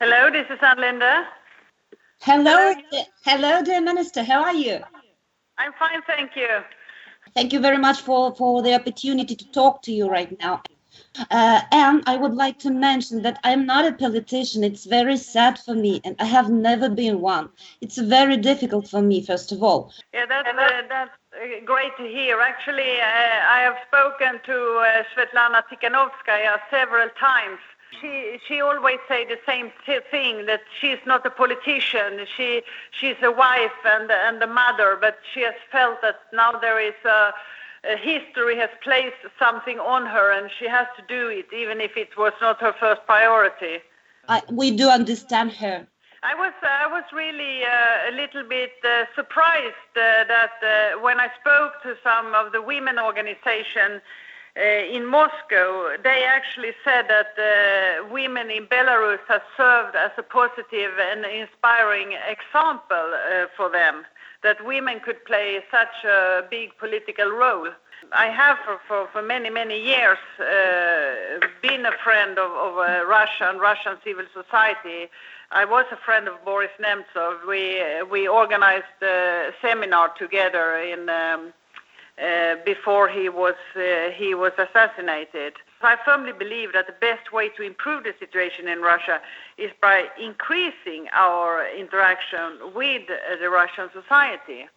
Hello, this is Ann Linde. Hello, dear Minister. How are you? I'm fine, thank you. Thank you very much for the opportunity to talk to you right now. And I would like to mention that I'm not a politician. It's very sad for me, and I have never been one. It's very difficult for me, first of all. Yeah, that's great to hear. Actually, I have spoken to Svetlana Tikhanovskaya several times. She always say the same thing, that she's not a politician. She's a wife and a mother, but she has felt that now there is history has placed something on her, and she has to do it, even if it was not her first priority. We do understand her. I was really a little bit surprised that when I spoke to some of the women organizations in Moscow, they actually said that women in Belarus have served as a positive and inspiring example for them, that women could play such a big political role. I have for many, many years been a friend of Russia and Russian civil society. I was a friend of Boris Nemtsov. We organized a seminar together in before he was assassinated. I firmly believe that the best way to improve the situation in Russia is by increasing our interaction with the Russian society.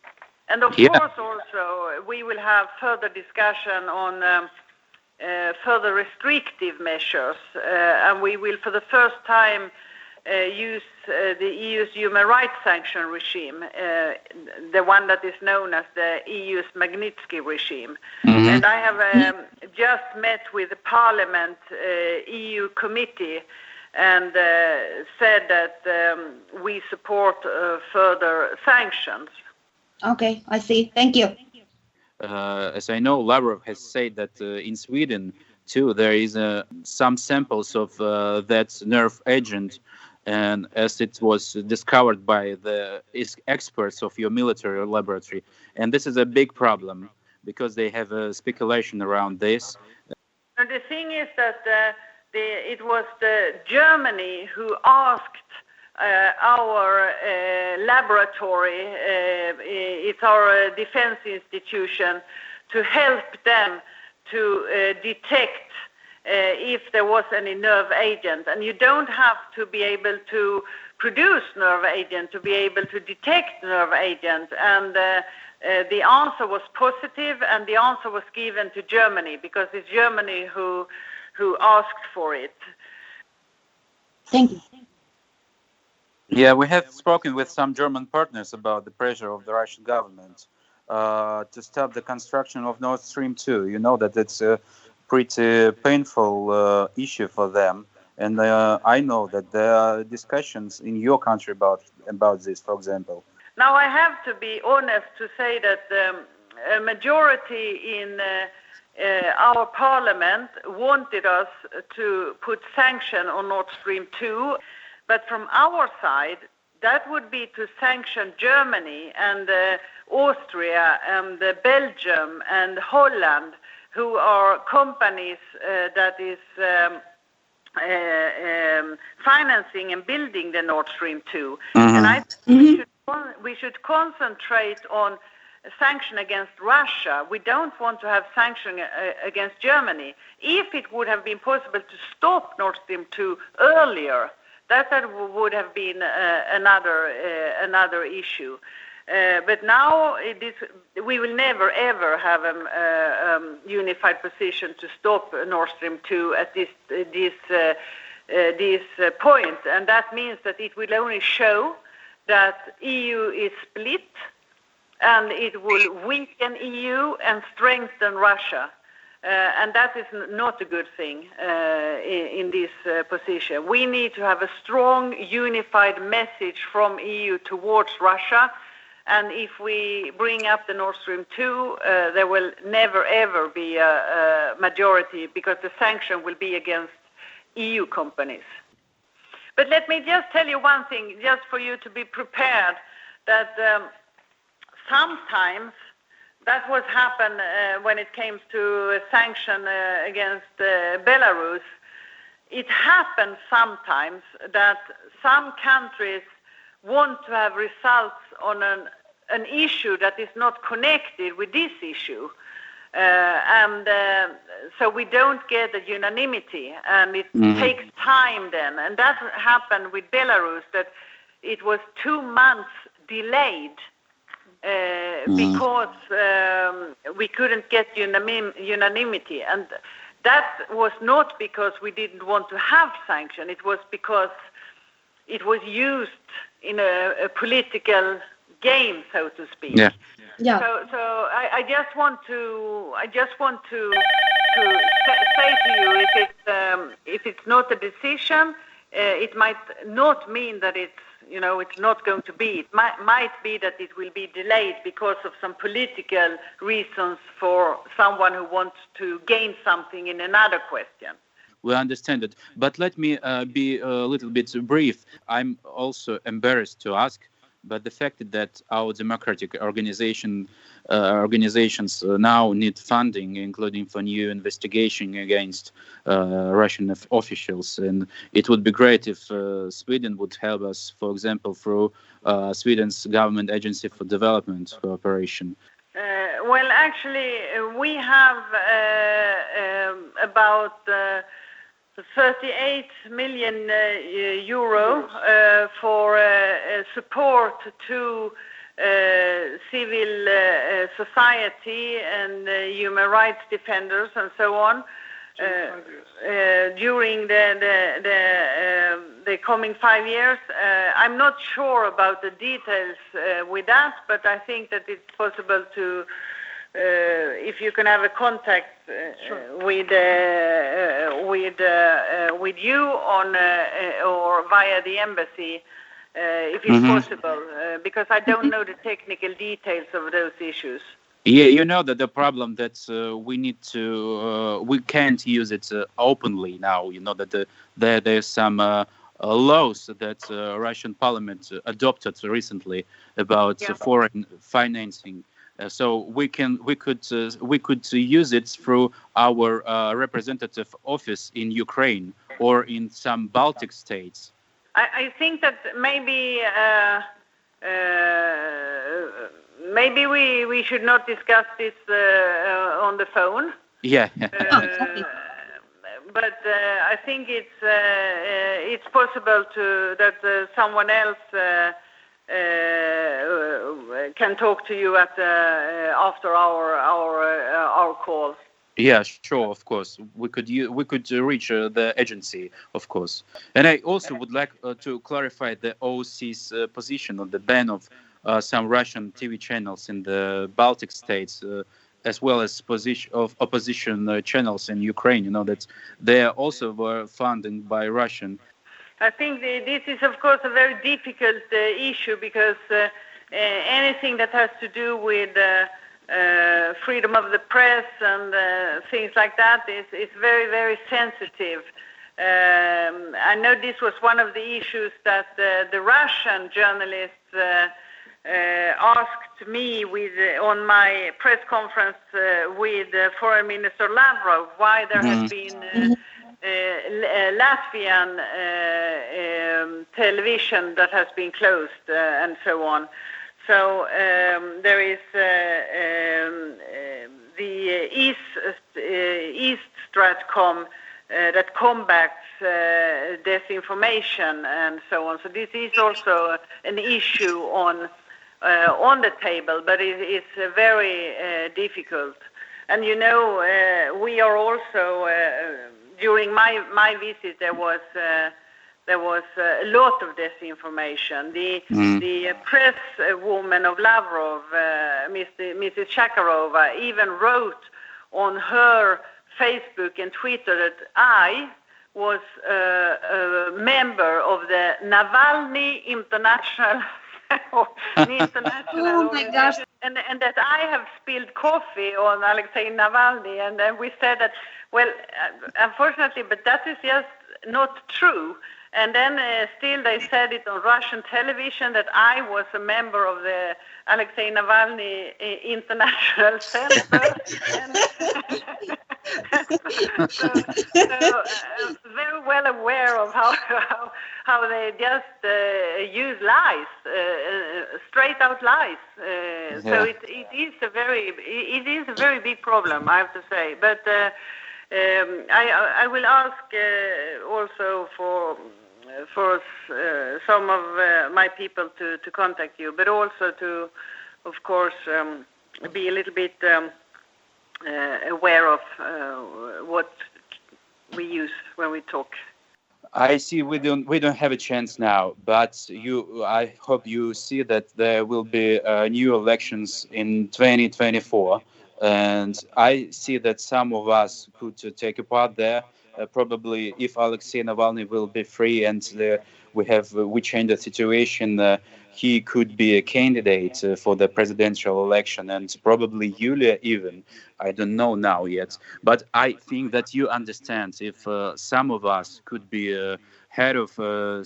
And of course also we will have further discussion on further restrictive measures, and we will for the first time use the EU's human rights sanction regime, the one that is known as the EU's Magnitsky regime. Mm-hmm. And I have just met with the Parliament EU committee and said that we support further sanctions. Okay, I see. Thank you. As I know, Lavrov has said that in Sweden, too, there is some samples of that nerve agent, and as it was discovered by the experts of your military laboratory. And this is a big problem because they have a speculation around this. And the thing is that it was Germany who asked our laboratory, it's our defense institution, to help them to detect if there was any nerve agent. And you don't have to be able to produce nerve agent to be able to detect nerve agent. And the answer was positive, and the answer was given to Germany because it's Germany who asked for it. Thank you. Yeah, we have spoken with some German partners about the pressure of the Russian government to stop the construction of Nord Stream 2. You know that it's a pretty painful issue for them. And I know that there are discussions in your country about this, for example. Now, I have to be honest to say that a majority in our parliament wanted us to put sanction on Nord Stream 2. But from our side, that would be to sanction Germany and Austria and Belgium and Holland, who are companies that is financing and building the Nord Stream 2. Mm-hmm. And I think we should concentrate on sanction against Russia. We don't want to have sanction against Germany. If it would have been possible to stop Nord Stream 2 earlier, that would have been another issue. But now we will never ever have a unified position to stop Nord Stream 2 at this point, and that means that it will only show that EU is split, and it will weaken EU and strengthen Russia. And that is not a good thing in this position. We need to have a strong, unified message from EU towards Russia. And if we bring up the Nord Stream 2, there will never, ever be a majority because the sanction will be against EU companies. But let me just tell you one thing, just for you to be prepared, that sometimes that what happened when it came to sanction against Belarus. it happens sometimes that some countries want to have results on an issue that is not connected with this issue. So we don't get a unanimity, and it takes time then. And that happened with Belarus, that it was 2 months delayed because we couldn't get unanimity. And that was not because we didn't want to have sanction. It was because it was used in a political game, so to speak. Yeah. So I just want to say to you, if it's not a decision, it might not mean that it's not going to be. It might be that it will be delayed because of some political reasons for someone who wants to gain something in another question. We understand it, but let me be a little bit brief. I'm also embarrassed to ask, but the fact that our democratic organizations now need funding, including for new investigation against Russian officials, and it would be great if Sweden would help us, for example, through Sweden's Government Agency for Development Cooperation. Well, actually, we have about 38 million euro for support to civil society and human rights defenders and so on during the coming 5 years. I'm not sure about the details with that, but I think that it's possible to if you can have a contact with you on or via the embassy, if it's possible, because I don't know the technical details of those issues. Yeah, you know that the problem that we can't use it openly now. You know that there's some laws that Russian Parliament adopted recently about foreign financing. So we could use it through our representative office in Ukraine or in some Baltic states. I think that maybe we should not discuss this on the phone. Yeah. But I think it's possible that someone else can talk to you after our call. Yeah, sure, of course. We could reach the agency, of course. And I also would like to clarify the OSCE's position on the ban of some Russian TV channels in the Baltic states, as well as position of opposition channels in Ukraine. You know that they also were funded by Russian. I think this is, of course, a very difficult issue because anything that has to do with freedom of the press and things like that is very, very sensitive. I know this was one of the issues that the Russian journalists asked me on my press conference with Foreign Minister Lavrov, why there has been Latvian television that has been closed and so on. So there is the East Stratcom that combats disinformation and so on. So this is also an issue on the table, but it's very difficult. And you know, we are also during my visit there was a lot of disinformation. The press woman of Lavrov, Mrs. Shakarova, even wrote on her Facebook and Twitter that I was a member of the Navalny International Oh my gosh. And that I have spilled coffee on Alexei Navalny, and then we said that, well, unfortunately, but that is just not true. And then still they said it on Russian television that I was a member of the Alexei Navalny International Center. so very well aware of how they just use lies, straight out lies. So it is a very big problem, I have to say. But I will ask also for some of my people to contact you, but also to, of course, be a little bit aware of what we use when we talk. I see we don't have a chance now, but I hope you see that there will be new elections in 2024, and I see that some of us could take a part there. Probably if Alexei Navalny will be free and we change the situation, he could be a candidate for the presidential election, and probably Yulia even. I don't know now yet, but I think that you understand if some of us could be head of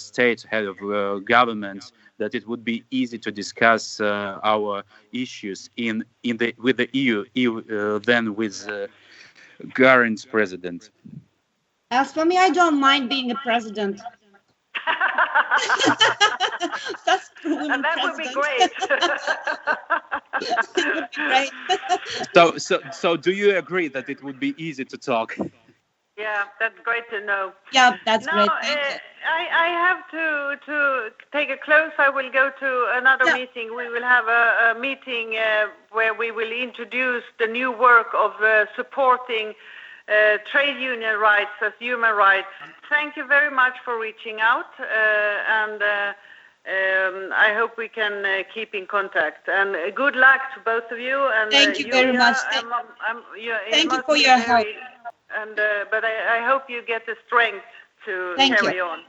state, head of government, that it would be easy to discuss our issues with the EU than with current president. As for me, I don't mind being a president. And that would be great. It would be great. So do you agree that it would be easy to talk? Yeah, that's great to know. Yeah, that's great. I have to take a close. I will go to another meeting. We will have a meeting where we will introduce the new work of supporting trade union rights as human rights. Thank you very much for reaching out, and I hope we can keep in contact. And good luck to both of you. And thank you very much. Thank you for your help. And but I hope you get the strength to carry on.